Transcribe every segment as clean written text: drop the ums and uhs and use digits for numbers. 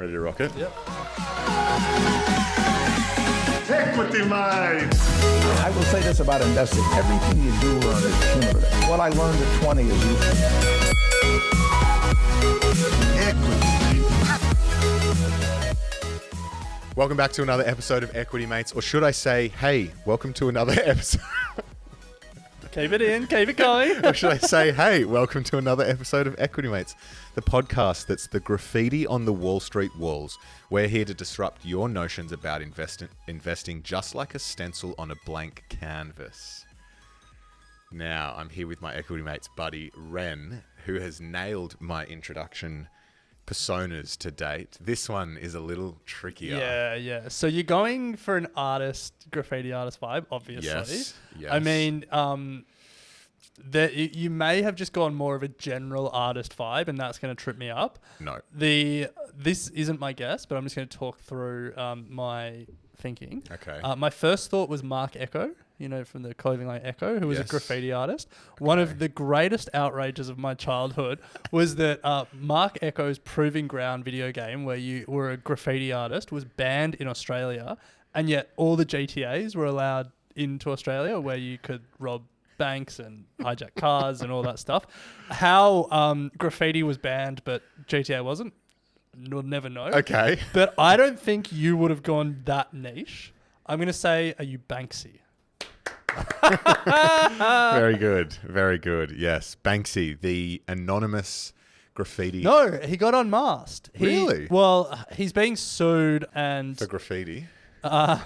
Ready to rock it? Yep. Equity mate. I will say this about investing. Everything you do learn is cumulative. What I learned at 20 is useful. Equity. Welcome back to another episode of Equity Mates, or should I say, hey, welcome to another episode. Keep it in, keep it going. Or should I say, hey, welcome to another episode of Equity Mates, the podcast that's the graffiti on the Wall Street walls. We're here to disrupt your notions about investing just like a stencil on a blank canvas. Now, I'm here with my Equity Mates buddy, Ren, who has nailed my introduction personas to date. This one is a little trickier. Yeah. So you're going for an graffiti artist vibe, obviously. Yes. I mean, you may have just gone more of a general artist vibe, and that's going to trip me up. No. This isn't my guess, but I'm just going to talk through my thinking. Okay. My first thought was Mark Echo, from the clothing line Echo, who was a graffiti artist. Okay. One of the greatest outrages of my childhood was that Mark Echo's Proving Ground video game, where you were a graffiti artist, was banned in Australia, and yet all the GTAs were allowed into Australia, where you could rob banks and hijack cars and all that stuff. How graffiti was banned but GTA wasn't, we'll never know. Okay. But I don't think you would have gone that niche. I'm going to say, are you Banksy? Very good. Very good. Yes. Banksy, the anonymous graffiti. No, he got unmasked. Really? Well, he's being sued and... For graffiti? No,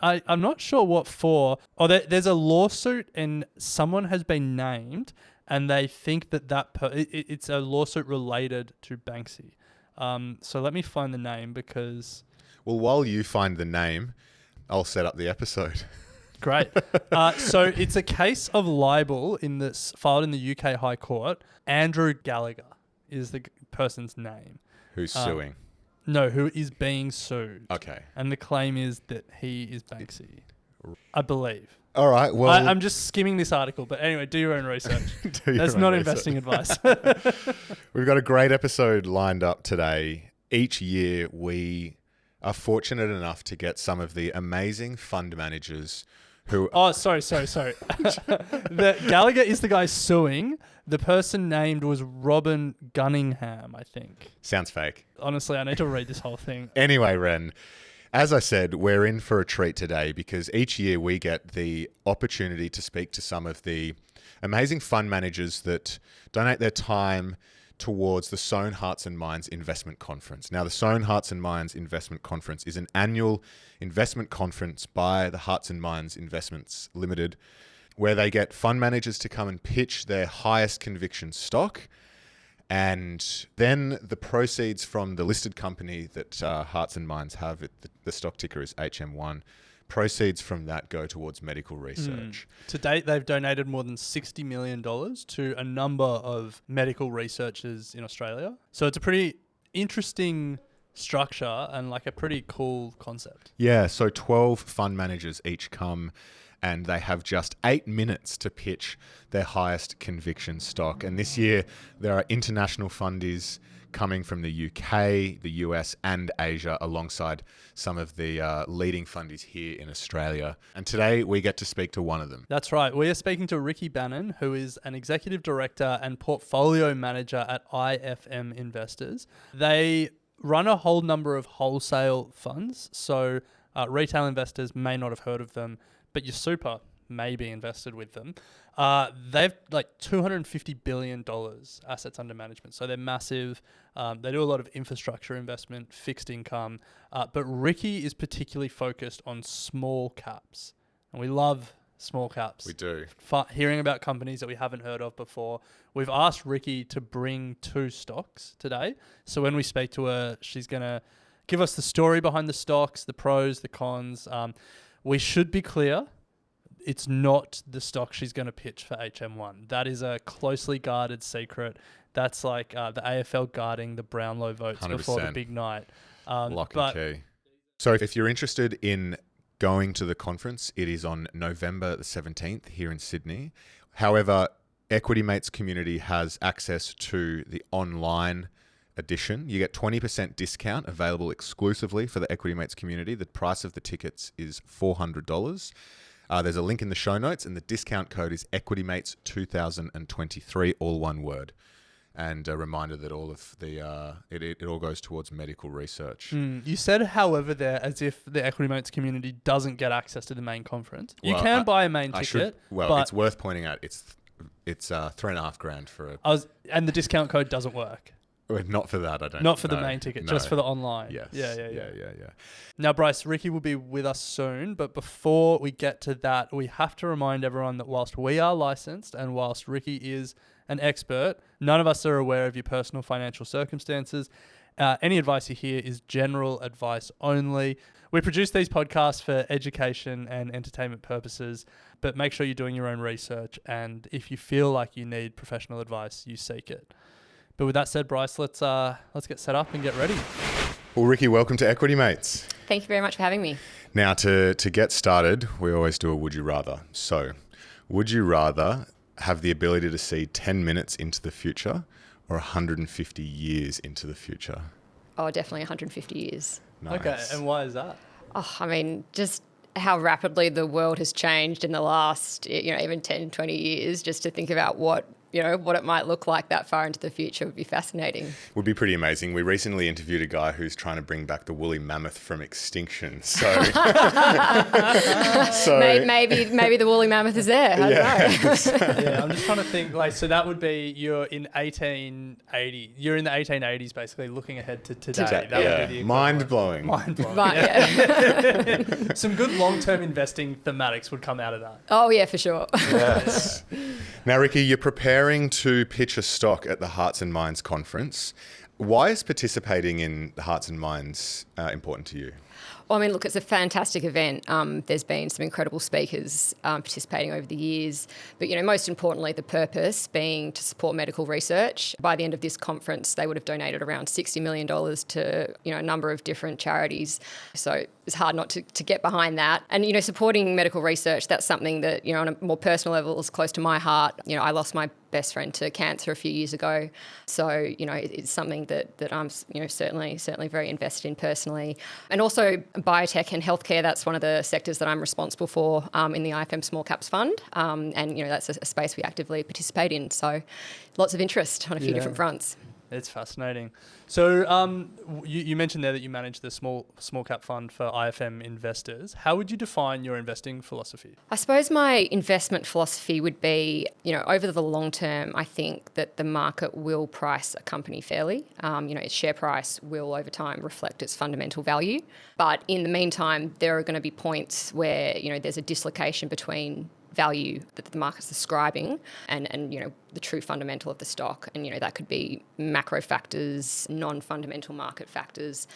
I'm not sure what for. Oh, there's a lawsuit and someone has been named and they think that it's a lawsuit related to Banksy. So let me find the name because... Well, while you find the name, I'll set up the episode. Great. So it's a case of libel filed in the UK High Court. Andrew Gallagher is the person's name. Who's suing? No, who is being sued. Okay. And the claim is that he is Banksy, I believe. All right. Well, I'm just skimming this article, but anyway, do your own research. That's not investing advice. We've got a great episode lined up today. Each year we are fortunate enough to get some of the amazing fund managers who... Oh, sorry. The Gallagher is the guy suing. The person named was Robin Gunningham, I think. Sounds fake. Honestly, I need to read this whole thing. Anyway, Ren, as I said, we're in for a treat today because each year we get the opportunity to speak to some of the amazing fund managers that donate their time towards the Sohn Hearts and Minds Investment Conference. Now, the Sohn Hearts and Minds Investment Conference is an annual investment conference by the Hearts and Minds Investments Limited, where they get fund managers to come and pitch their highest conviction stock. And then the proceeds from the listed company that Hearts and Minds have, the stock ticker is HM1, proceeds from that go towards medical research. To date, they've donated more than $60 million to a number of medical researchers in Australia. So it's a pretty interesting structure and like a pretty cool concept. Yeah, so 12 fund managers each come and they have just 8 minutes to pitch their highest conviction stock. And this year, there are international fundies coming from the UK, the US, and Asia, alongside some of the leading fundies here in Australia. And today, we get to speak to one of them. That's right. We are speaking to Rikki Bannan, who is an executive director and portfolio manager at IFM Investors. They run a whole number of wholesale funds, so retail investors may not have heard of them, but your super may be invested with them. They've like $250 billion assets under management. So they're massive. They do a lot of infrastructure investment, fixed income. But Rikki is particularly focused on small caps. And we love small caps. We do. Hearing about companies that we haven't heard of before. We've asked Rikki to bring 2 stocks today. So when we speak to her, she's going to give us the story behind the stocks, the pros, the cons. We should be clear, it's not the stock she's going to pitch for HM1. That is a closely guarded secret. That's like the AFL guarding the Brownlow votes 100%. Before the big night. Lock and key. So if you're interested in going to the conference, it is on November the 17th here in Sydney. However, Equity Mates community has access to the online edition. You get 20% discount available exclusively for the Equity Mates community. The price of the tickets is $400. There's a link in the show notes, and the discount code is EquityMates2023, all one word. And a reminder that all of the it all goes towards medical research. You said, however, there as if the Equity Mates community doesn't get access to the main conference. You Well, can buy a main ticket. Well, it's worth pointing out it's $3,500 for a. And the discount code doesn't work. Well, not for that, I don't. Not for the no, main ticket, no. just for the online. Yes. Yeah. Yeah. Now, Bryce, Rikki will be with us soon, but before we get to that, we have to remind everyone that whilst we are licensed and whilst Rikki is an expert, none of us are aware of your personal financial circumstances. Any advice you hear is general advice only. We produce these podcasts for education and entertainment purposes, but make sure you're doing your own research, and if you feel like you need professional advice, you seek it. But with that said, Bryce, let's get set up and get ready. Well, Rikki, welcome to Equity Mates. Thank you very much for having me. Now, to get started, we always do a would you rather. So, would you rather have the ability to see 10 minutes into the future or 150 years into the future? Oh, definitely 150 years. Nice. Okay, and why is that? Oh, I mean, just how rapidly the world has changed in the last, even 10, 20 years, just to think about what it might look like that far into the future would be fascinating. Would be pretty amazing. We recently interviewed a guy who's trying to bring back the woolly mammoth from extinction. So, maybe the woolly mammoth is there. I don't know. Yeah, I'm just trying to think. So that would be you're in 1880. You're in the 1880s, basically looking ahead to today. That would be the mind blowing. Yeah. Some good long-term investing thematics would come out of that. Oh yeah, for sure. Yes. Now, Rikki, you're preparing to pitch a stock at the Hearts and Minds conference. Why is participating in the Hearts and Minds important to you? Well, I mean, look, it's a fantastic event. There's been some incredible speakers participating over the years. But, most importantly, the purpose being to support medical research. By the end of this conference, they would have donated around $60 million to, a number of different charities. So it's hard not to get behind that. And, supporting medical research, that's something that, on a more personal level is close to my heart. I lost my best friend to cancer a few years ago. So, it's something that I'm, certainly very invested in personally. And also biotech and healthcare, that's one of the sectors that I'm responsible for in the IFM Small Caps Fund. And, that's a space we actively participate in. So lots of interest on a few different fronts. It's fascinating. So you mentioned there that you manage the small cap fund for IFM Investors. How would you define your investing philosophy? I suppose my investment philosophy would be, over the long term, I think that the market will price a company fairly. Its share price will over time reflect its fundamental value. But in the meantime, there are going to be points where, there's a dislocation between value that the market's ascribing and the true fundamental of the stock. And, that could be macro factors, non-fundamental market factors.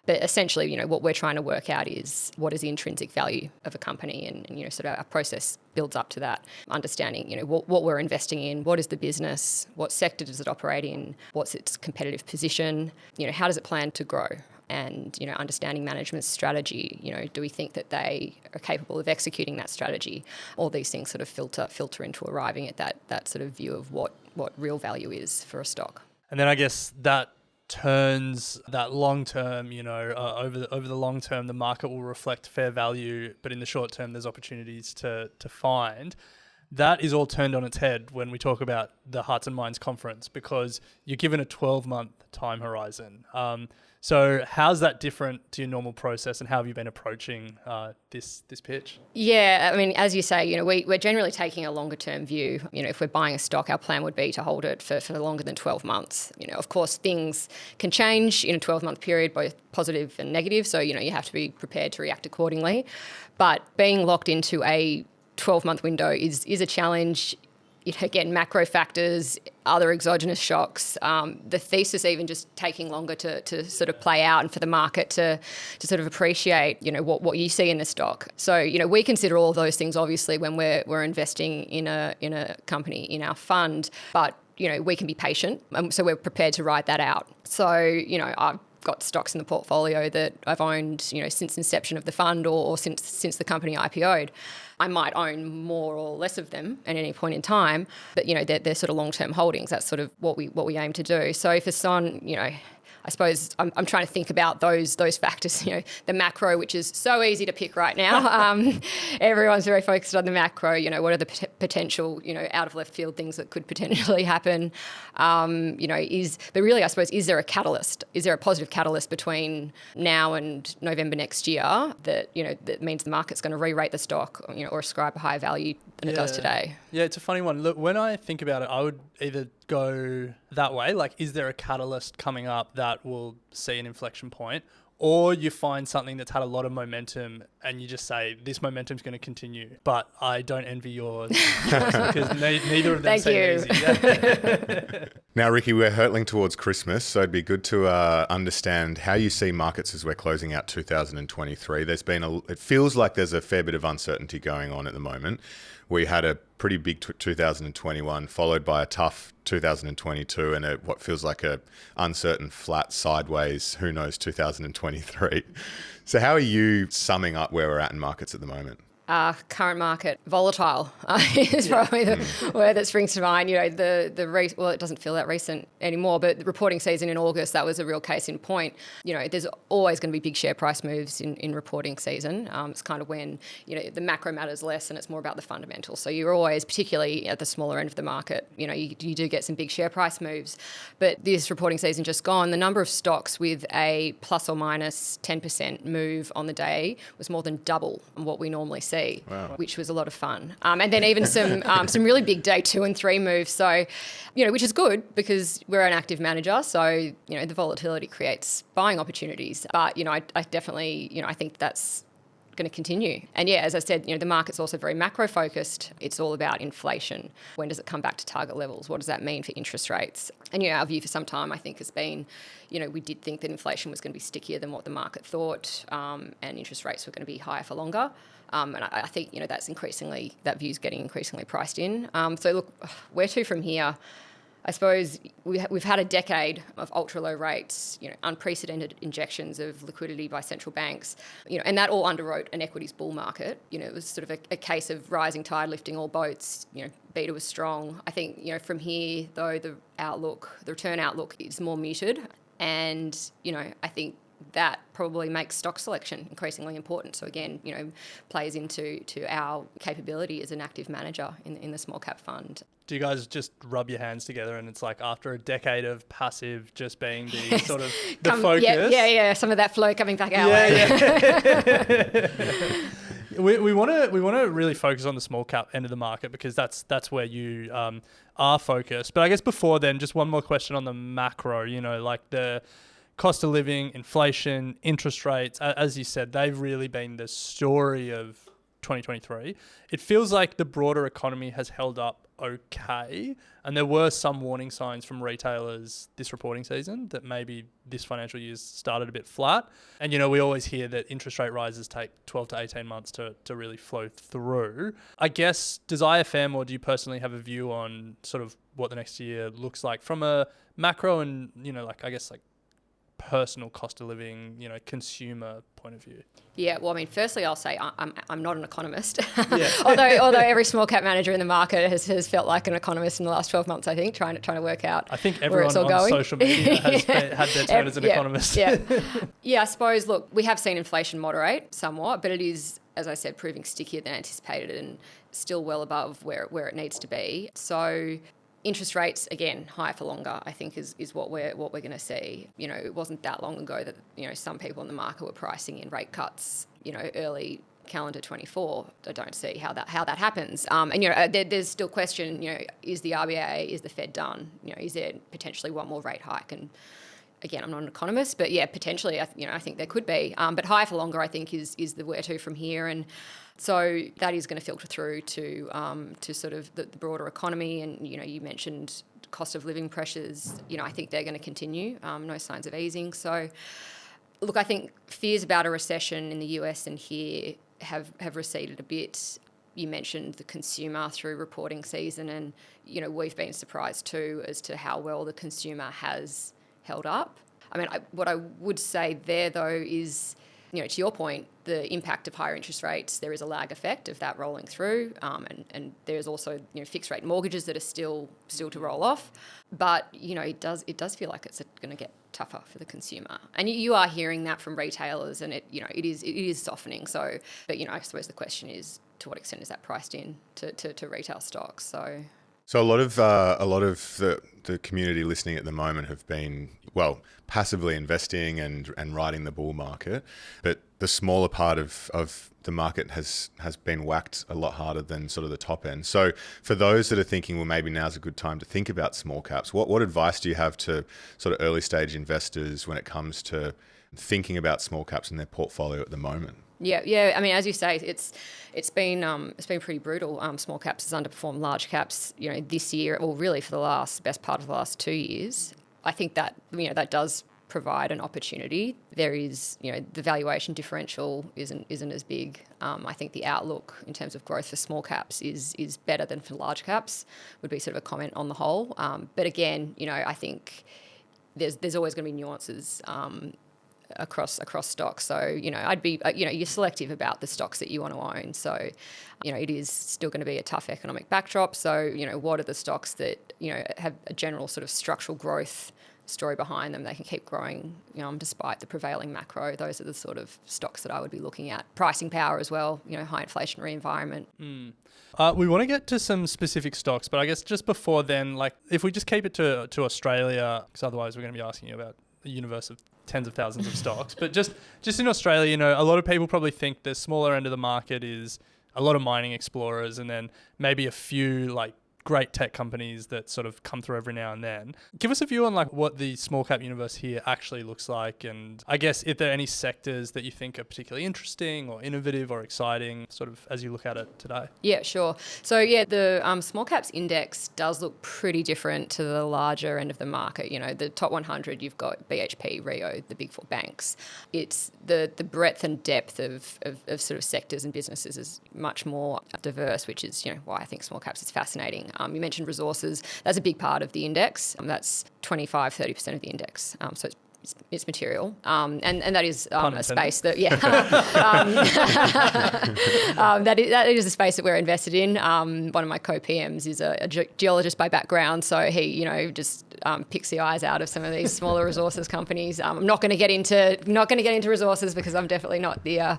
But essentially, what we're trying to work out is what is the intrinsic value of a company, and sort of our process builds up to that, understanding, what we're investing in, what is the business, what sector does it operate in, what's its competitive position, how does it plan to grow? And, understanding management's strategy, do we think that they are capable of executing that strategy? All these things sort of filter into arriving at that sort of view of what real value is for a stock. And then I guess that turns that long term, over the long term, the market will reflect fair value, but in the short term, there's opportunities to find. That is all turned on its head when we talk about the Hearts and Minds conference, because you're given a 12-month time horizon. So how's that different to your normal process, and how have you been approaching this pitch? Yeah, I mean, as you say, we're generally taking a longer term view. If we're buying a stock, our plan would be to hold it for longer than 12 months. Of course, things can change in a 12-month period, both positive and negative. So, you have to be prepared to react accordingly. But being locked into a 12-month window is a challenge. Again, macro factors, other exogenous shocks, the thesis even just taking longer to sort of play out and for the market to sort of appreciate, what you see in the stock. So, we consider all of those things obviously when we're investing in a company, in our fund, but, we can be patient. So we're prepared to ride that out. So, I've got stocks in the portfolio that I've owned, since inception of the fund or since the company IPO'd. I might own more or less of them at any point in time, but they're sort of long-term holdings. That's sort of what we aim to do. So if it's on, I suppose I'm trying to think about those factors, the macro, which is so easy to pick right now. Everyone's very focused on the macro, what are the potential, out of left field things that could potentially happen, but really, I suppose, is there a catalyst? Is there a positive catalyst between now and November next year that means the market's going to re-rate the stock, or ascribe a higher value than it does today? Yeah, it's a funny one. Look, when I think about it, I would either go that way, like, is there a catalyst coming up that will see an inflection point? Or you find something that's had a lot of momentum and you just say, this momentum's going to continue. But I don't envy yours because neither of them seem easy. Yeah. Now, Rikki, we're hurtling towards Christmas, so it'd be good to understand how you see markets as we're closing out 2023. It feels like there's a fair bit of uncertainty going on at the moment. We had a pretty big 2021, followed by a tough 2022, and what feels like a uncertain, flat, sideways, who knows, 2023. So how are you summing up where we're at in markets at the moment? Current market, volatile is probably the word that springs to mind. It doesn't feel that recent anymore, but the reporting season in August, that was a real case in point. There's always going to be big share price moves in reporting season. It's kind of when, the macro matters less and it's more about the fundamentals. So you're always, particularly at the smaller end of the market, you do get some big share price moves. But this reporting season just gone, the number of stocks with a plus or minus 10% move on the day was more than double what we normally see. Wow. Which was a lot of fun. And then even some really big day 2 and 3 moves. So, which is good because we're an active manager. So, the volatility creates buying opportunities. But, I definitely, I think that's going to continue. And yeah, as I said, the market's also very macro focused. It's all about inflation. When does it come back to target levels? What does that mean for interest rates? And our view for some time, I think, has been, we did think that inflation was going to be stickier than what the market thought, and interest rates were going to be higher for longer. And I think, that view's getting increasingly priced in. So look, where to from here? I suppose we've had a decade of ultra low rates, unprecedented injections of liquidity by central banks, and that all underwrote an equities bull market. It was sort of a case of rising tide lifting all boats. Beta was strong. I think, from here, though, the return outlook is more muted. And, I think that probably makes stock selection increasingly important. So again, plays into our capability as an active manager in the small cap fund. Do you guys just rub your hands together and it's like after a decade of passive just being the sort of the focus? Yeah. Some of that flow coming back our way. Yeah. We want to really focus on the small cap end of the market because that's where you are focused. But I guess before then, just one more question on the macro. Like the cost of living, inflation, interest rates, as you said, they've really been the story of 2023. It feels like the broader economy has held up okay, and there were some warning signs from retailers this reporting season that maybe this financial year's started a bit flat. And, we always hear that interest rate rises take 12 to 18 months to really flow through. I guess, does IFM or do you personally have a view on sort of what the next year looks like from a macro and, personal cost of living, consumer point of view? Yeah, well, firstly, I'll say I'm not an economist. Yeah. although every small cap manager in the market has felt like an economist in the last 12 months, I think, trying to work out. I think everyone where it's all on going. Social media has had their turn as an economist. Yeah, I suppose. Look, we have seen inflation moderate somewhat, but it is, as I said, proving stickier than anticipated and still well above where it needs to be. So interest rates, again, higher for longer, I think is what we're going to see. It wasn't that long ago that, some people in the market were pricing in rate cuts, early calendar 24. I don't see how that happens. And, there's still question, is the RBA, is the Fed done? Is there potentially one more rate hike? And again, I'm not an economist, but yeah, potentially, I think there could be. But higher for longer, I think, is the where to from here. And so that is going to filter through to sort of the broader economy. And, you mentioned cost of living pressures. I think they're going to continue. No signs of easing. So, look, I think fears about a recession in the US and here have receded a bit. You mentioned the consumer through reporting season. And, we've been surprised too as to how well the consumer has held up. What I would say there, though, is, to your point, the impact of higher interest rates, there is a lag effect of that rolling through, and there's also fixed rate mortgages that are still to roll off. But it does feel like it's going to get tougher for the consumer. And you are hearing that from retailers, and it is softening. So, but I suppose the question is, to what extent is that priced in to retail stocks? So a lot of the community listening at the moment have been, well, passively investing and riding the bull market, but the smaller part of the market has been whacked a lot harder than sort of the top end. So for those that are thinking, well, maybe now's a good time to think about small caps, what advice do you have to sort of early stage investors when it comes to thinking about small caps in their portfolio at the moment? Yeah. I mean, as you say, it's been pretty brutal. Small caps has underperformed large caps, this year, or really for the best part of the last 2 years. I think that that does provide an opportunity. There is, the valuation differential isn't as big. I think the outlook in terms of growth for small caps is better than for large caps. Would be sort of a comment on the whole. But again, I think there's always going to be nuances. Across stocks. So, I'd be, you're selective about the stocks that you want to own. So, it is still going to be a tough economic backdrop. So, what are the stocks that, have a general sort of structural growth story behind them? They can keep growing, despite the prevailing macro. Those are the sort of stocks that I would be looking at. Pricing power as well, high inflationary environment. We want to get to some specific stocks, but I guess just before then, like if we just keep it to Australia, because otherwise we're going to be asking you about a universe of tens of thousands of stocks. But just in Australia, a lot of people probably think the smaller end of the market is a lot of mining explorers and then maybe a few like great tech companies that sort of come through every now and then. Give us a view on like what the small cap universe here actually looks like, and I guess if there are any sectors that you think are particularly interesting or innovative or exciting sort of as you look at it today. Yeah, sure. So the small caps index does look pretty different to the larger end of the market. The top 100, you've got BHP, Rio, the big four banks. It's the breadth and depth of sort of sectors and businesses is much more diverse, which is why I think small caps is fascinating. You mentioned resources. That's a big part of the index. That's 25-30% of the index. So it's material. And that is a space that, that is a space that we're invested in. One of my co-PMs is a geologist by background, so he, just picks the eyes out of some of these smaller resources companies. I'm not going to get into resources because I'm definitely not the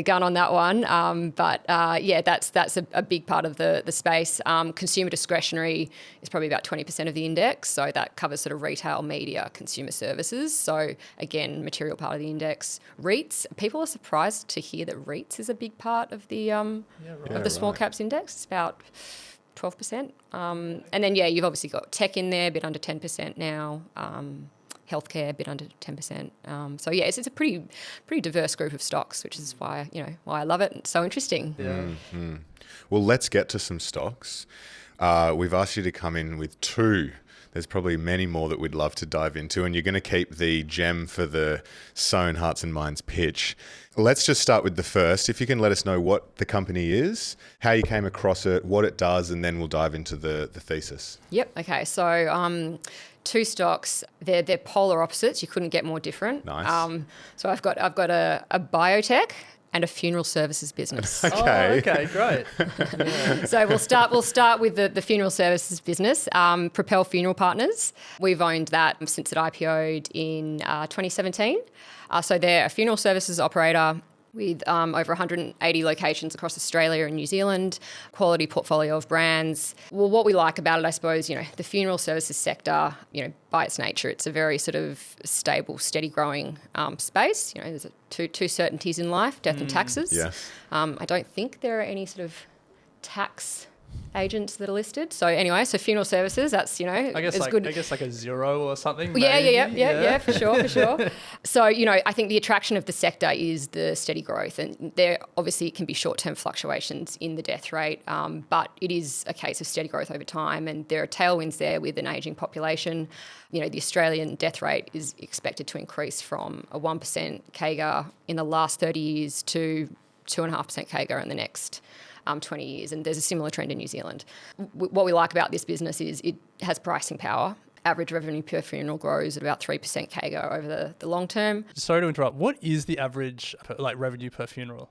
gun on that one. But that's a big part of the space. Consumer discretionary is probably about 20% of the index, so that covers sort of retail, media, consumer services. So again, material part of the index. REITs, people are surprised to hear that REITs is a big part of the small caps index. It's about 12%. And then you've obviously got tech in there, a bit under 10% now. Healthcare, a bit under 10%. It's a pretty diverse group of stocks, which is why I love it. It's so interesting. Yeah. Mm-hmm. Well, let's get to some stocks. We've asked you to come in with two. There's probably many more that we'd love to dive into, and you're going to keep the gem for the Sown Hearts and Minds pitch. Let's just start with the first. If you can let us know what the company is, how you came across it, what it does, and then we'll dive into the thesis. Yep. Okay. So two stocks. They're polar opposites. You couldn't get more different. Nice. So I've got a biotech and a funeral services business. Okay. Oh, okay, great. So we'll start with the funeral services business, Propel Funeral Partners. We've owned that since it IPO'd in 2017. So they're a funeral services operator with over 180 locations across Australia and New Zealand, quality portfolio of brands. Well, what we like about it, I suppose, the funeral services sector, by its nature, it's a very sort of stable, steady growing space. There's two certainties in life, death and taxes. Yes. I don't think there are any sort of tax agents that are listed. So anyway, funeral services, that's, I guess like a zero or something. Yeah, for sure. So, I think the attraction of the sector is the steady growth, and there obviously can be short-term fluctuations in the death rate, but it is a case of steady growth over time, and there are tailwinds there with an ageing population. The Australian death rate is expected to increase from a 1% CAGR in the last 30 years to 2.5% CAGR in the next 20 years, and there's a similar trend in New Zealand. What we like about this business is it has pricing power. Average revenue per funeral grows at about 3% CAGR over the long term. Sorry to interrupt. What is the average revenue per funeral?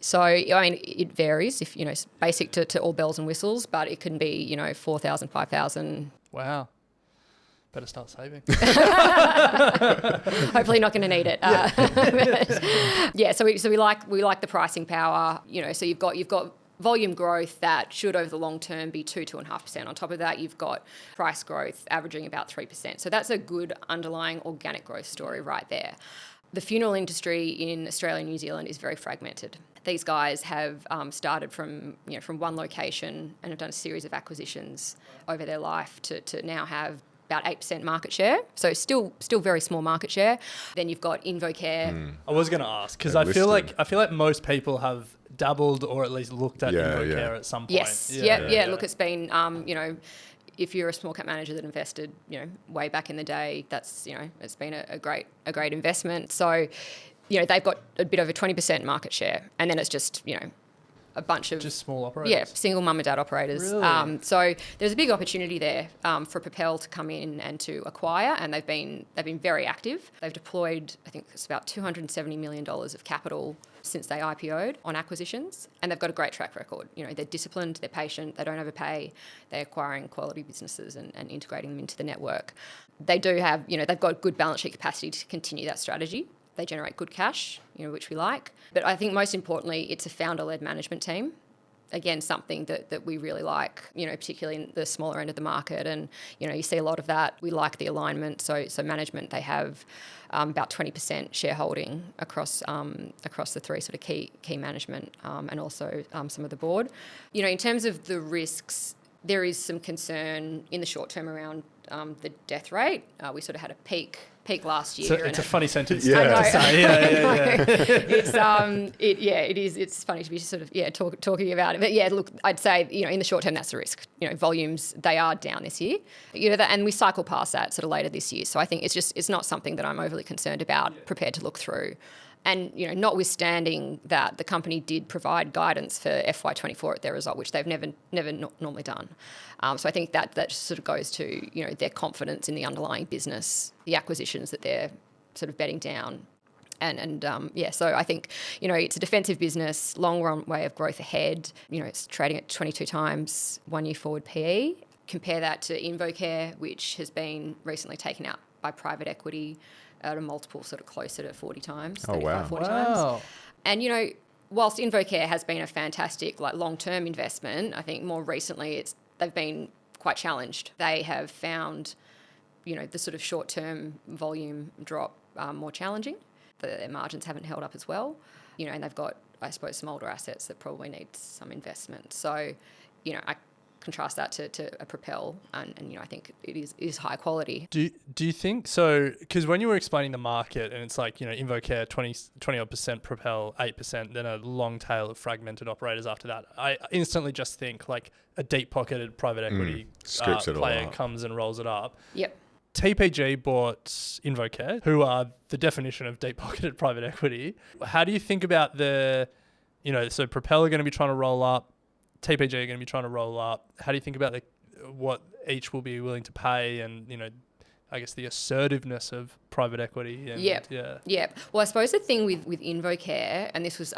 So, it varies. If it's basic to all bells and whistles, but it can be 4,000, 5,000. Wow. Better start saving. Hopefully not going to need it. So we like the pricing power. So you've got volume growth that should over the long term be 2.5%. On top of that, you've got price growth averaging about 3%. So that's a good underlying organic growth story right there. The funeral industry in Australia and New Zealand is very fragmented. These guys have started from one location and have done a series of acquisitions over their life to now have about 8% market share. So still very small market share. Then you've got InvoCare. I was going to ask because I feel like most people have dabbled or at least looked at InvoCare at some point. Yes. Look, it's been if you're a small cap manager that invested, way back in the day, that's it's been a great investment. So, they've got a bit over 20% market share, and then it's just a bunch of just small operators. Yeah, single mum and dad operators. Really? So there's a big opportunity there for Propel to come in and to acquire, and they've been very active. They've deployed, I think it's about $270 million of capital since they IPO'd on acquisitions, and they've got a great track record. They're disciplined, they're patient, they don't overpay, they're acquiring quality businesses and integrating them into the network. They do have, they've got good balance sheet capacity to continue that strategy. They generate good cash, which we like. But I think most importantly, it's a founder-led management team. Again, something that we really like, particularly in the smaller end of the market. And, you see a lot of that. We like the alignment. So management, they have about 20% shareholding across the three sort of key management and also some of the board. In terms of the risks, there is some concern in the short term around the death rate. We sort of had a peak last year. So it's a funny sentence. I know. To say. Yeah. It is. It's funny to be sort of talking about it. But yeah, look, I'd say in the short term that's the risk. Volumes, they are down this year. And we cycle past that sort of later this year. So I think it's not something that I'm overly concerned about. Prepared to look through. And, notwithstanding that, the company did provide guidance for FY24 at their result, which they've never normally done. So I think that sort of goes to, their confidence in the underlying business, the acquisitions that they're sort of bedding down. So I think, it's a defensive business, long runway of growth ahead. It's trading at 22 times 1 year forward PE. Compare that to InvoCare, which has been recently taken out by private equity at a multiple sort of closer to 40 times, 35, 40 times. And, whilst InvoCare has been a fantastic long-term investment, I think more recently they've been quite challenged. They have found, the sort of short-term volume drop more challenging. Their margins haven't held up as well, and they've got, I suppose, some older assets that probably need some investment. So, I contrast that to a Propel, and I think it is high quality. Do you think so? Because when you were explaining the market, and it's like InvoCare 20 odd percent, Propel 8%, then a long tail of fragmented operators after that. I instantly just think like a deep pocketed private equity player comes and rolls it up. Yep. TPG bought InvoCare, who are the definition of deep pocketed private equity. How do you think about so Propel are going to be trying to roll up, TPG are going to be trying to roll up. How do you think about what each will be willing to pay and, I guess the assertiveness of private equity? Yeah. Well, I suppose the thing with InvoCare, and this was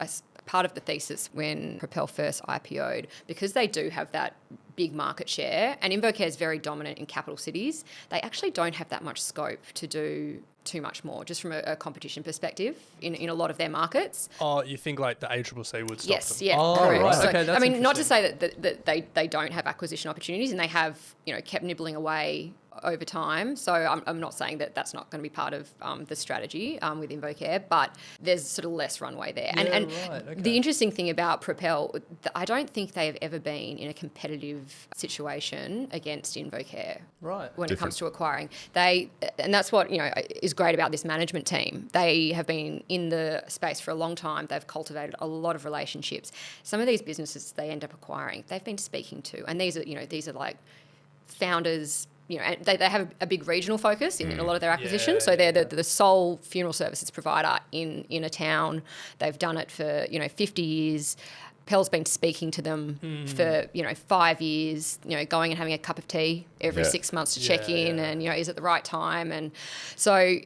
part of the thesis when Propel first IPO'd, because they do have that big market share, and InvoCare is very dominant in capital cities, they actually don't have that much scope to do too much more, just from a competition perspective in a lot of their markets. Oh, you think like the ACCC would stop them? Yes, yeah, oh, correct. Right. So, okay, that's not to say that they don't have acquisition opportunities, and they have kept nibbling away over time. So I'm not saying that that's not going to be part of the strategy with InvoCare, but there's sort of less runway there. Yeah, and right. Okay. The interesting thing about Propel, I don't think they have ever been in a competitive situation against InvoCare. Right. When it comes to acquiring. And that's what is great about this management team. They have been in the space for a long time. They've cultivated a lot of relationships. Some of these businesses they end up acquiring, they've been speaking to, and these are like founders. And they have a big regional focus in a lot of their acquisitions. So they're the sole funeral services provider in a town. They've done it for 50 years. Propel's been speaking to them for 5 years. Going and having a cup of tea every 6 months to check in, and is it the right time? And so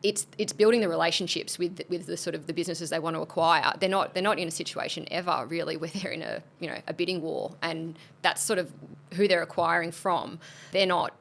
it's building the relationships with the sort of the businesses they want to acquire. They're not in a situation ever really where they're in a bidding war, and that's sort of who they're acquiring from. They're not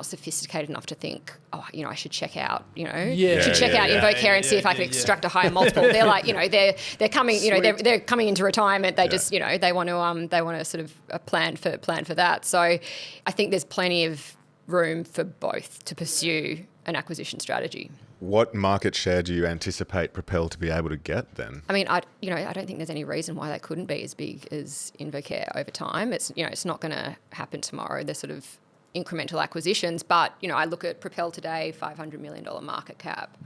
sophisticated enough to think, I should check out, should check out InvoCare and see if I can extract a higher multiple. They're like, they're coming, they're coming into retirement. They just, they want to sort of plan for that. So I think there's plenty of room for both to pursue an acquisition strategy. What market share do you anticipate Propel to be able to get then? I mean, I don't think there's any reason why they couldn't be as big as InvoCare over time. It's not going to happen tomorrow. They're sort of incremental acquisitions, but I look at Propel today, $500 million market cap.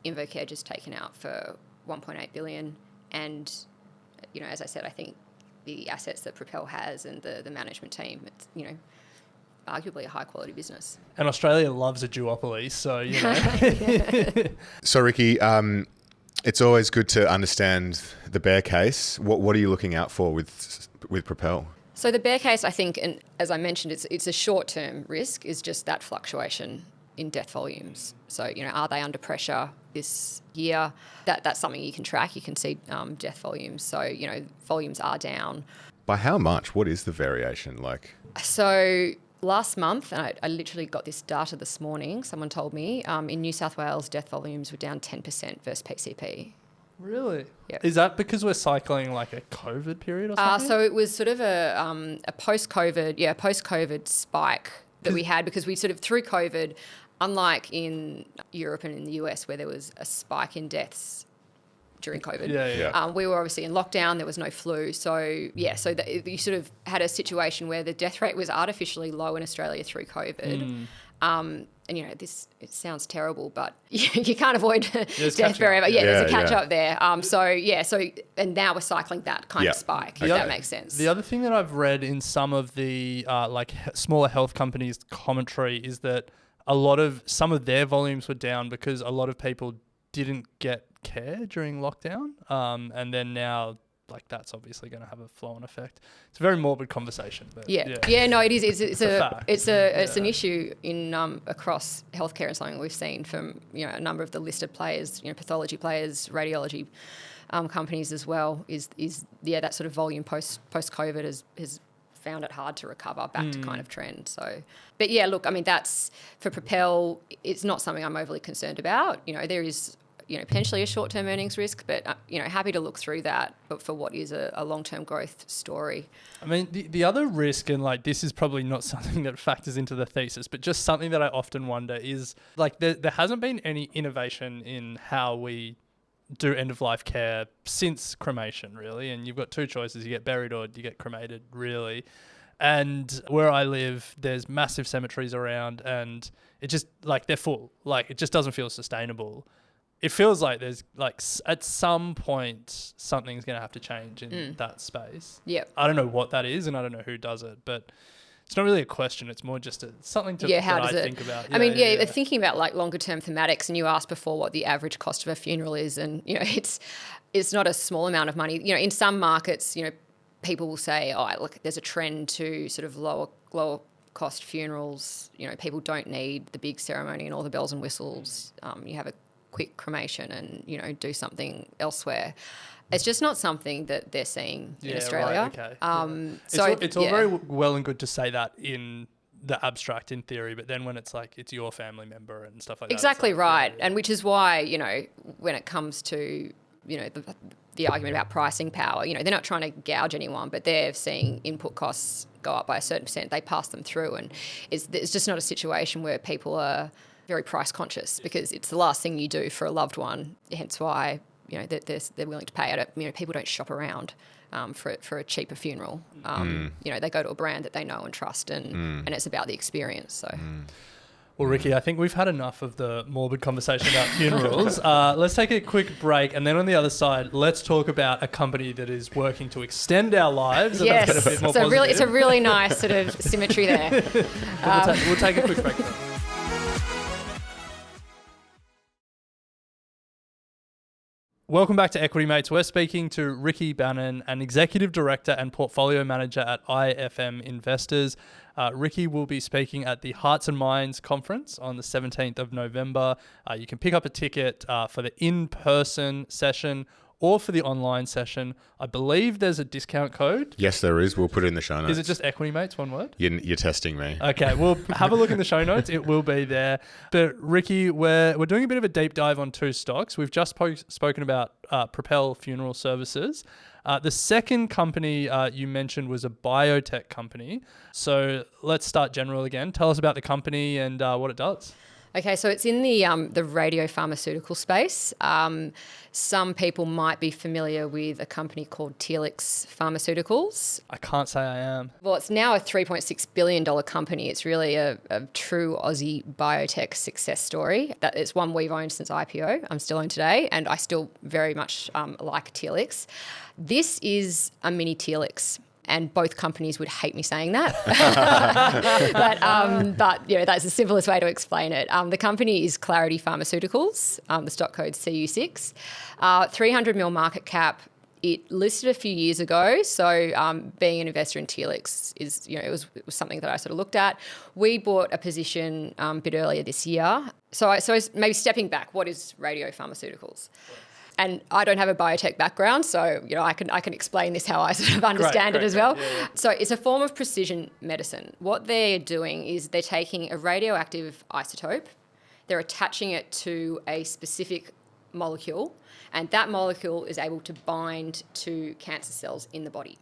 InvoCare just taken out for $1.8 billion, and as I said, I think the assets that Propel has and the management team, it's arguably a high quality business. And Australia loves a duopoly, so So Rikki, it's always good to understand the bear case. What are you looking out for with Propel? So the bear case, I think, and as I mentioned, it's a short term risk, is just that fluctuation in death volumes. So are they under pressure this year? That's something you can track. You can see death volumes. So volumes are down. By how much? What is the variation like? So last month, and I literally got this data this morning, someone told me, in New South Wales, death volumes were down 10% versus PCP. Really? Yeah. Is that because we're cycling like a COVID period or something? So it was sort of a post-COVID spike that we had, because we sort of, through COVID, unlike in Europe and in the US where there was a spike in deaths during COVID. We were obviously in lockdown. There was no flu. So, you sort of had a situation where the death rate was artificially low in Australia through COVID. And, it sounds terrible, but you can't avoid death wherever. There's a catch-up there. And now we're cycling that kind of spike, if that makes sense. The other thing that I've read in some of the smaller health companies' commentary is that some of their volumes were down because a lot of people didn't get care during lockdown, and then now that's obviously going to have a flow-on effect. It's a very morbid conversation, but no, it is. It's an issue in across healthcare, and something we've seen from a number of the listed players, pathology players, radiology companies as well. Is that sort of volume post COVID has found it hard to recover back to kind of trend. So, but look, I mean, that's for Propel. It's not something I'm overly concerned about. There is potentially a short-term earnings risk, but, happy to look through that, but for what is a long-term growth story. I mean, the other risk, and this is probably not something that factors into the thesis, but just something that I often wonder is, there hasn't been any innovation in how we do end-of-life care since cremation, really, and you've got two choices. You get buried or you get cremated, really. And where I live, there's massive cemeteries around, and it just, they're full. It just doesn't feel sustainable. It feels like there's at some point something's going to have to change in that space. Yep. I don't know what that is, and I don't know who does it, but it's not really a question. It's more just something to think about. I mean, thinking about longer term thematics, and you asked before what the average cost of a funeral is, and it's not a small amount of money. In some markets, people will say, look, there's a trend to sort of lower cost funerals. People don't need the big ceremony and all the bells and whistles. You have a quick cremation and do something elsewhere. It's just not something that they're seeing in Australia. Right, okay. It's all very well and good to say that in the abstract, in theory, but then when it's it's your family member and stuff like that. Exactly right. And which is why when it comes to the argument about pricing power, they're not trying to gouge anyone, but they're seeing input costs go up by a certain percent. They pass them through, and it's just not a situation where people are very price conscious, because it's the last thing you do for a loved one. Hence why they're willing to pay it. People don't shop around for a cheaper funeral. They go to a brand that they know and trust, and it's about the experience. So. Well, Rikki, I think we've had enough of the morbid conversation about funerals. Let's take a quick break, and then on the other side, let's talk about a company that is working to extend our lives. Yes, and that's a bit more it's a really nice sort of symmetry there. We'll take a quick break then. Welcome back to Equity Mates. We're speaking to Rikki Bannan, an Executive Director and Portfolio Manager at IFM Investors. Rikki will be speaking at the Hearts and Minds Conference on the 17th of November. You can pick up a ticket for the in-person session or for the online session. I believe there's a discount code. Yes, there is. We'll put it in the show notes. Is it just Equity Mates, one word? You're testing me. Okay, we'll have a look in the show notes. It will be there. But Rikki, we're doing a bit of a deep dive on two stocks. We've just spoken about Propel Funeral Services. The second company you mentioned was a biotech company. So let's start general again. Tell us about the company and what it does. Okay, so it's in the radiopharmaceutical space. Some people might be familiar with a company called Telix Pharmaceuticals. I can't say I am. Well, it's now a $3.6 billion company. It's really a true Aussie biotech success story. It's one we've owned since IPO. I'm still owned today, and I still very much like Telix. This is a mini Telix. And both companies would hate me saying that. but you know, that's the simplest way to explain it. The company is Clarity Pharmaceuticals, the stock code CU6. 300 mil market cap. It listed a few years ago, so being an investor in Telix is, you know, it was something that I sort of looked at. We bought a position a bit earlier this year. So maybe stepping back, what is radiopharmaceuticals? And I don't have a biotech background, so you know I can explain this how I sort of understand it as well. Yeah. So it's a form of precision medicine. What they're doing is they're taking a radioactive isotope, they're attaching it to a specific molecule, and that molecule is able to bind to cancer cells in the body.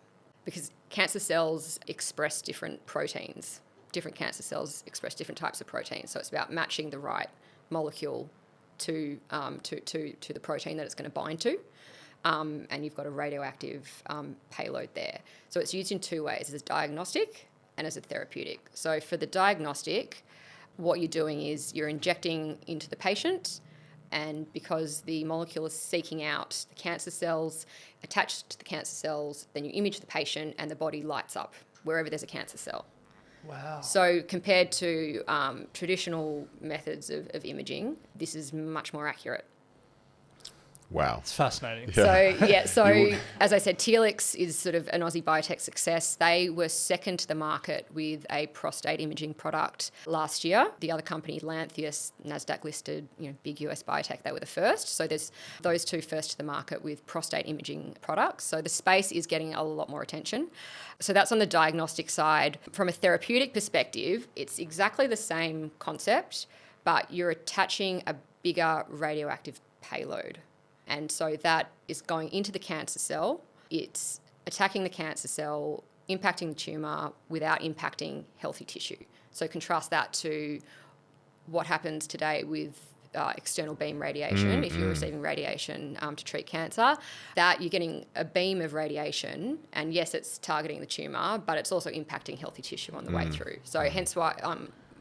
Because cancer cells express different proteins. Different cancer cells express different types of proteins. So it's about matching the right molecule to the protein that it's going to bind to, and you've got a radioactive payload there. So it's used in two ways, as a diagnostic and as a therapeutic. So for the diagnostic, what you're doing is you're injecting into the patient, and because the molecule is seeking out the cancer cells, attached to the cancer cells, then you image the patient and the body lights up wherever there's a cancer cell. Wow. So compared to traditional methods of imaging, this is much more accurate. Wow. It's fascinating. Yeah. So as I said, Telix is sort of an Aussie biotech success. They were second to the market with a prostate imaging product last year. The other company, Lantheus, NASDAQ listed, you know, big US biotech, they were the first. So there's those two first to the market with prostate imaging products. So the space is getting a lot more attention. So that's on the diagnostic side. From a therapeutic perspective, it's exactly the same concept, but you're attaching a bigger radioactive payload. And so that is going into the cancer cell. It's attacking the cancer cell, impacting the tumour without impacting healthy tissue. So contrast that to what happens today with external beam radiation. If you're receiving radiation to treat cancer, that you're getting a beam of radiation, and yes, it's targeting the tumour, but it's also impacting healthy tissue on the way through. So hence why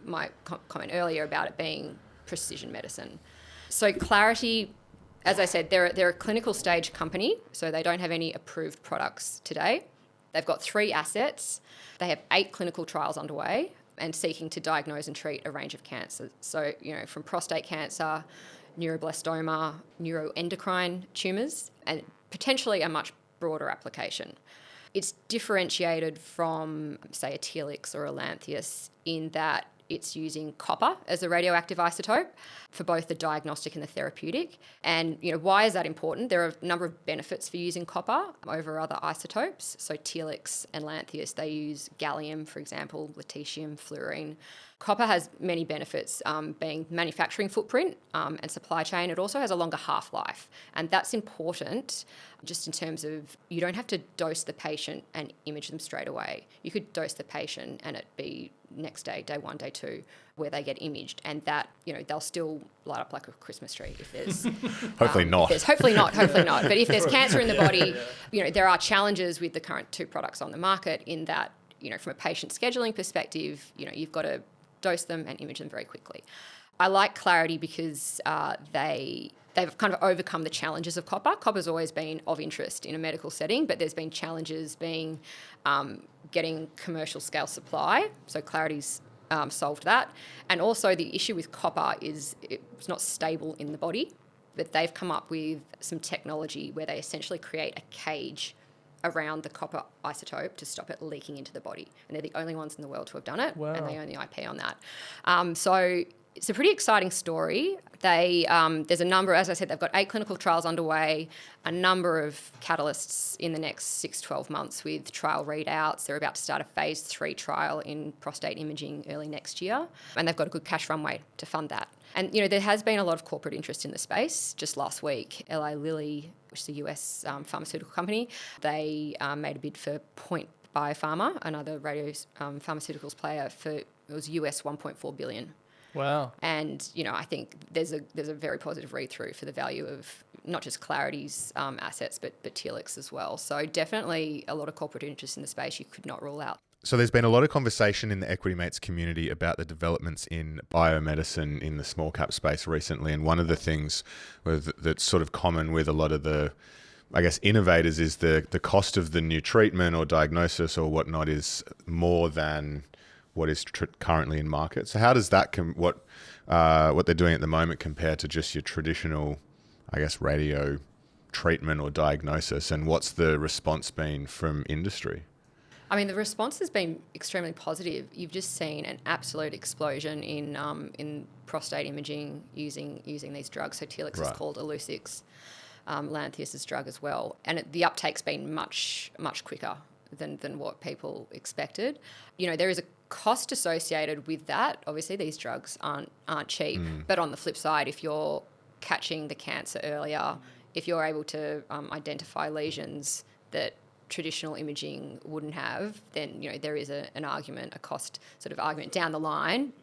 my comment earlier about it being precision medicine. So Clarity, as I said, they're a clinical stage company, so they don't have any approved products today. They've got 3 assets. They have 8 clinical trials underway and seeking to diagnose and treat a range of cancers. So, you know, from prostate cancer, neuroblastoma, neuroendocrine tumours, and potentially a much broader application. It's differentiated from, say, a Telix or a Lantheus in that it's using copper as a radioactive isotope for both the diagnostic and the therapeutic. And, you know, why is that important? There are a number of benefits for using copper over other isotopes. So Telix and Lantheus, they use gallium, for example, lutetium, fluorine. Copper has many benefits, being manufacturing footprint and supply chain. It also has a longer half-life. And that's important just in terms of you don't have to dose the patient and image them straight away. You could dose the patient and it be next day, day 1, day 2, where they get imaged, and that, you know, they'll still light up like a Christmas tree if there's... Hopefully not. Hopefully not. But if there's cancer in the body, you know, there are challenges with the current 2 products on the market in that, you know, from a patient scheduling perspective, you know, you've got to dose them and image them very quickly. I like Clarity because they've kind of overcome the challenges of copper. Copper's always been of interest in a medical setting, but there's been challenges being getting commercial scale supply. So Clarity's solved that. And also the issue with copper is it's not stable in the body. But they've come up with some technology where they essentially create a cage around the copper isotope to stop it leaking into the body. And they're the only ones in the world to have done it. Wow. And they own the IP on that. So it's a pretty exciting story. There's a number, as I said, they've got 8 clinical trials underway, a number of catalysts in the next 6-12 months with trial readouts. They're about to start a phase 3 trial in prostate imaging early next year. And they've got a good cash runway to fund that. And, there has been a lot of corporate interest in the space. Just last week, Eli Lilly, which is a US pharmaceutical company, they made a bid for Point Biopharma, another pharmaceuticals player, it was US $1.4 billion. Wow. And, I think there's a very positive read-through for the value of not just Clarity's assets, but Telix as well. So definitely a lot of corporate interest in the space you could not rule out. So there's been a lot of conversation in the Equity Mates community about the developments in biomedicine in the small cap space recently. And one of the things that's sort of common with a lot of the, I guess, innovators is the cost of the new treatment or diagnosis or whatnot is more than what is currently in market. So how does that, what they're doing at the moment compare to just your traditional, I guess, radio treatment or diagnosis? And what's the response been from industry? I mean, the response has been extremely positive. You've just seen an absolute explosion in prostate imaging using these drugs. So Telix is called Illuccix, Lantheus's drug as well. And the uptake's been much, much quicker than what people expected. There is a cost associated with that. Obviously, these drugs aren't cheap. But on the flip side, if you're catching the cancer earlier, if you're able to identify lesions that traditional imaging wouldn't have, then there is a cost sort of argument down the line.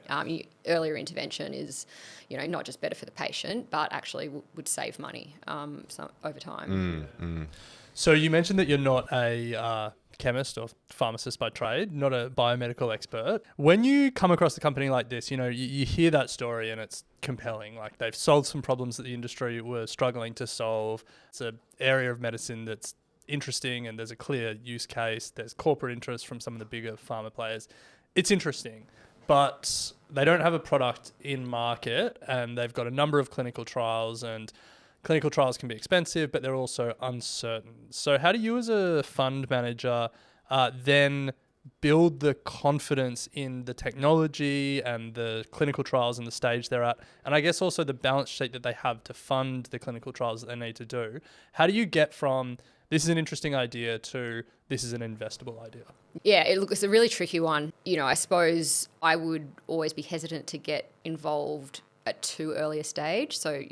Earlier intervention is not just better for the patient, but actually would save money over time. So you mentioned that you're not a chemist or pharmacist by trade, not a biomedical expert. When you come across a company like this, you hear that story and it's compelling. Like, they've solved some problems that the industry were struggling to solve. It's an area of medicine that's interesting and there's a clear use case. There's corporate interest from some of the bigger pharma players. It's interesting, but they don't have a product in market and they've got a number of clinical trials, and clinical trials can be expensive, but they're also uncertain. So how do you as a fund manager then build the confidence in the technology and the clinical trials and the stage they're at, and I guess also the balance sheet that they have to fund the clinical trials that they need to do? How do you get from this is an interesting idea to this is an investable idea? Yeah, it's a really tricky one. I suppose I would always be hesitant to get involved at too early a stage. So,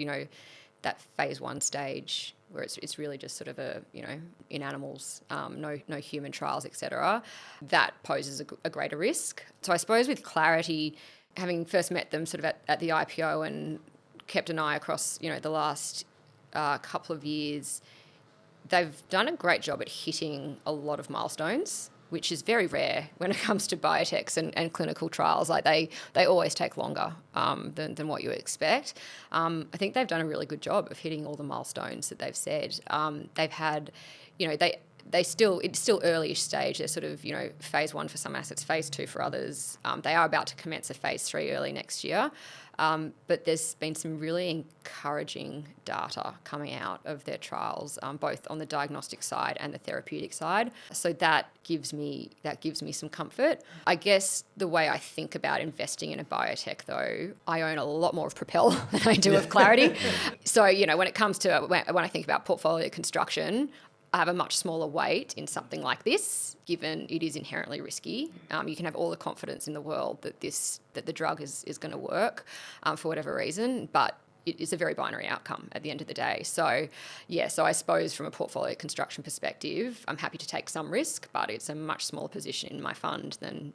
that phase 1 stage where it's really just sort of in animals, no human trials, etc. That poses a greater risk. So I suppose with Clarity, having first met them sort of at the IPO and kept an eye across, the last couple of years, they've done a great job at hitting a lot of milestones, which is very rare when it comes to biotechs and clinical trials. Like they always take longer than what you expect. I think they've done a really good job of hitting all the milestones that they've said. They've had, it's still early-ish stage. They're sort of, phase 1 for some assets, phase 2 for others. They are about to commence a phase 3 early next year. But there's been some really encouraging data coming out of their trials, both on the diagnostic side and the therapeutic side. So that gives me some comfort. I guess the way I think about investing in a biotech, though, I own a lot more of Propel than I do of Clarity. So, when it comes to when I think about portfolio construction, I have a much smaller weight in something like this, given it is inherently risky. You can have all the confidence in the world that the drug is going to work for whatever reason, but it is a very binary outcome at the end of the day. So, so I suppose from a portfolio construction perspective, I'm happy to take some risk, but it's a much smaller position in my fund than,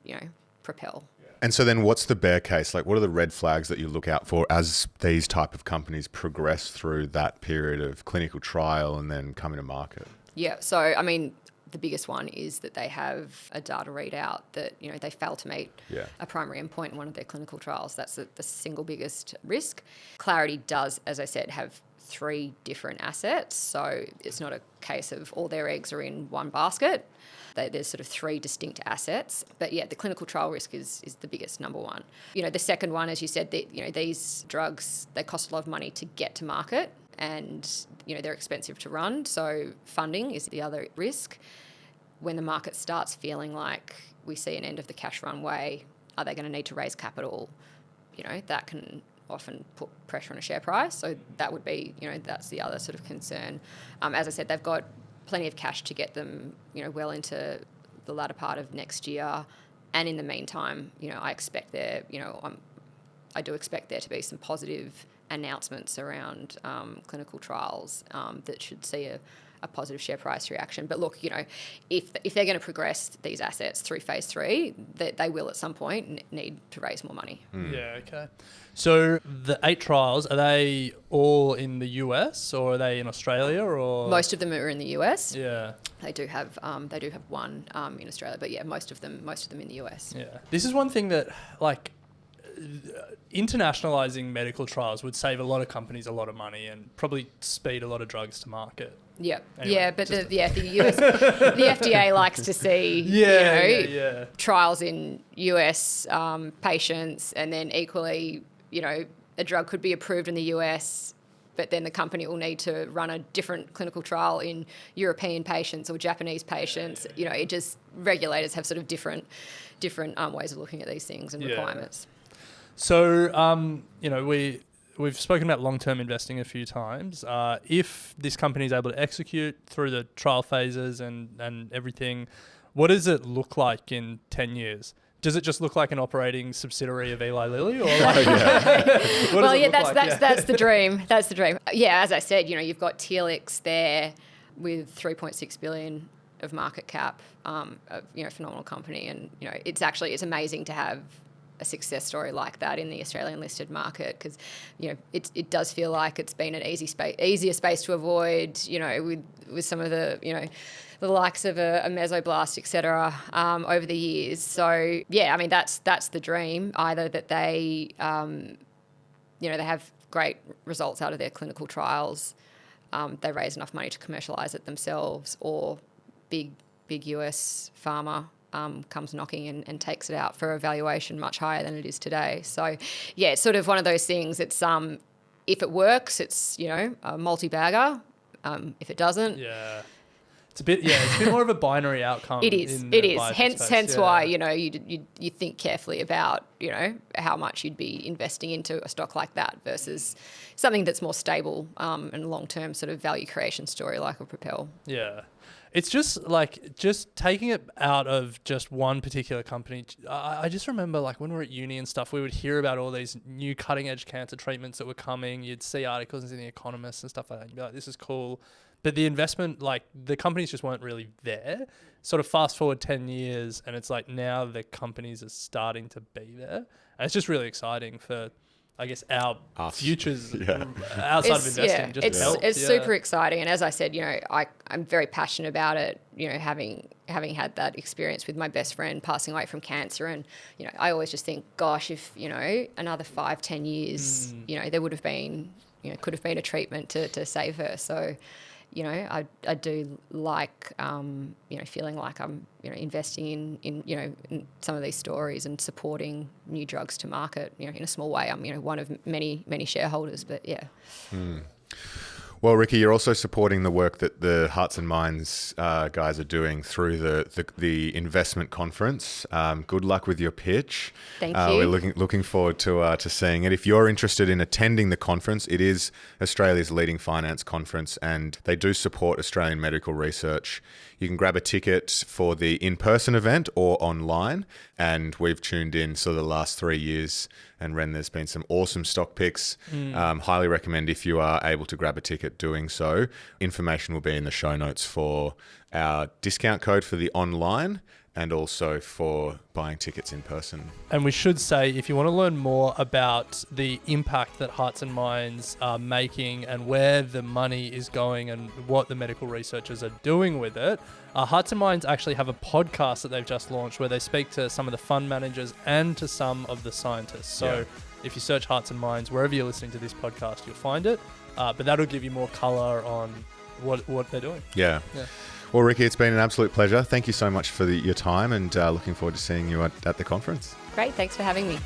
Propel. And so then what's the bear case? Like, what are the red flags that you look out for as these type of companies progress through that period of clinical trial and then coming to market? Yeah, so, I mean, the biggest one is that they have a data readout that, they fail to meet a primary endpoint in one of their clinical trials. That's the single biggest risk. Clarity does, as I said, have 3 different assets. So it's not a case of all their eggs are in one basket. There's sort of 3 distinct assets. But yeah, the clinical trial risk is the biggest, number one. The second one, as you said, these drugs, they cost a lot of money to get to market. and, they're expensive to run. So funding is the other risk. When the market starts feeling like we see an end of the cash runway, are they going to need to raise capital? That can often put pressure on a share price. So that would be, that's the other sort of concern. As I said, they've got plenty of cash to get them, well into the latter part of next year. And in the meantime, I expect I do expect there to be some positive announcements around clinical trials that should see a positive share price reaction. But look, if they're going to progress these assets through phase 3, they will at some point need to raise more money. Yeah, okay. So the 8 trials, are they all in the US or are they in Australia? Or most of them are in the US. Yeah. They do have one in Australia, but yeah, most of them in the US. Yeah. This is one thing that internationalizing medical trials would save a lot of companies a lot of money and probably speed a lot of drugs to market. Yeah, Anyway, but the US, the FDA likes to see trials in US patients, and then equally, a drug could be approved in the US, but then the company will need to run a different clinical trial in European patients or Japanese patients. It just, regulators have sort of different ways of looking at these things and requirements. So, we've spoken about long-term investing a few times. If this company is able to execute through the trial phases and everything, what does it look like in 10 years? Does it just look like an operating subsidiary of Eli Lilly? Or that's the dream. That's the dream. Yeah, as I said, you've got Telix there with 3.6 billion of market cap, phenomenal company. And, it's amazing to have a success story like that in the Australian listed market, because it does feel like it's been an easier space to avoid, with some of the the likes of a Mesoblast, etc. Over the years. So yeah, I mean that's the dream, either that they they have great results out of their clinical trials, they raise enough money to commercialise it themselves, or big US pharma comes knocking and takes it out for a valuation much higher than it is today. So, yeah, it's sort of one of those things. It's if it works, it's a multi-bagger. If it doesn't, it's a bit more of a binary outcome. It is. Hence why you think carefully about how much you'd be investing into a stock like that versus something that's more stable and long-term sort of value creation story like a Propel. Yeah. It's just taking it out of just one particular company. I just remember when we were at uni and stuff, we would hear about all these new cutting edge cancer treatments that were coming. You'd see articles in The Economist and stuff like that. You'd be like, this is cool. But the investment, the companies just weren't really there. Sort of fast forward 10 years and it's now the companies are starting to be there. And it's just really exciting for, I guess, our futures outside of investing. It's super exciting. And as I said, I'm very passionate about it, having had that experience with my best friend passing away from cancer. And, I always just think, gosh, if, another 5-10 years, there would have been, could have been a treatment to save her. So, I do like, feeling like I'm, investing in some of these stories and supporting new drugs to market, in a small way. I'm, one of many shareholders, but yeah. Well, Rikki, you're also supporting the work that the Hearts and Minds guys are doing through the investment conference. Good luck with your pitch. Thank you. We're looking forward to seeing it. If you're interested in attending the conference, it is Australia's leading finance conference, and they do support Australian medical research. You can grab a ticket for the in-person event or online, and we've tuned in the last 3 years. And Ren, there's been some awesome stock picks. Highly recommend, if you are able to grab a ticket, doing so. Information will be in the show notes for our discount code for the online and also for buying tickets in person. And we should say, if you want to learn more about the impact that Hearts and Minds are making and where the money is going and what the medical researchers are doing with it, Hearts and Minds actually have a podcast that they've just launched where they speak to some of the fund managers and to some of the scientists. So if you search Hearts and Minds, wherever you're listening to this podcast, you'll find it. But that'll give you more color on what they're doing. Yeah. Well, Rikki, it's been an absolute pleasure. Thank you so much for your time, and looking forward to seeing you at the conference. Great. Thanks for having me.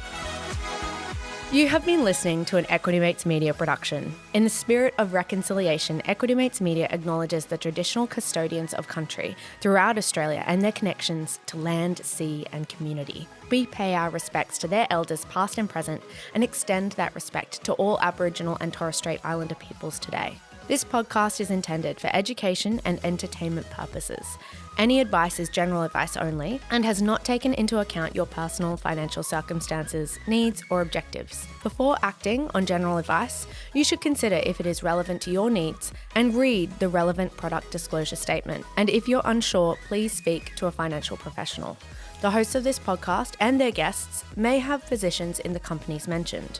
You have been listening to an Equity Mates Media production. In the spirit of reconciliation, Equity Mates Media acknowledges the traditional custodians of country throughout Australia and their connections to land, sea and community. We pay our respects to their elders past and present and extend that respect to all Aboriginal and Torres Strait Islander peoples today. This podcast is intended for education and entertainment purposes. Any advice is general advice only and has not taken into account your personal financial circumstances, needs, or objectives. Before acting on general advice, you should consider if it is relevant to your needs and read the relevant product disclosure statement. And if you're unsure, please speak to a financial professional. The hosts of this podcast and their guests may have positions in the companies mentioned.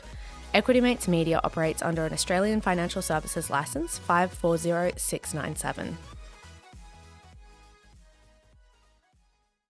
Equity Mates Media operates under an Australian Financial Services Licence 540697.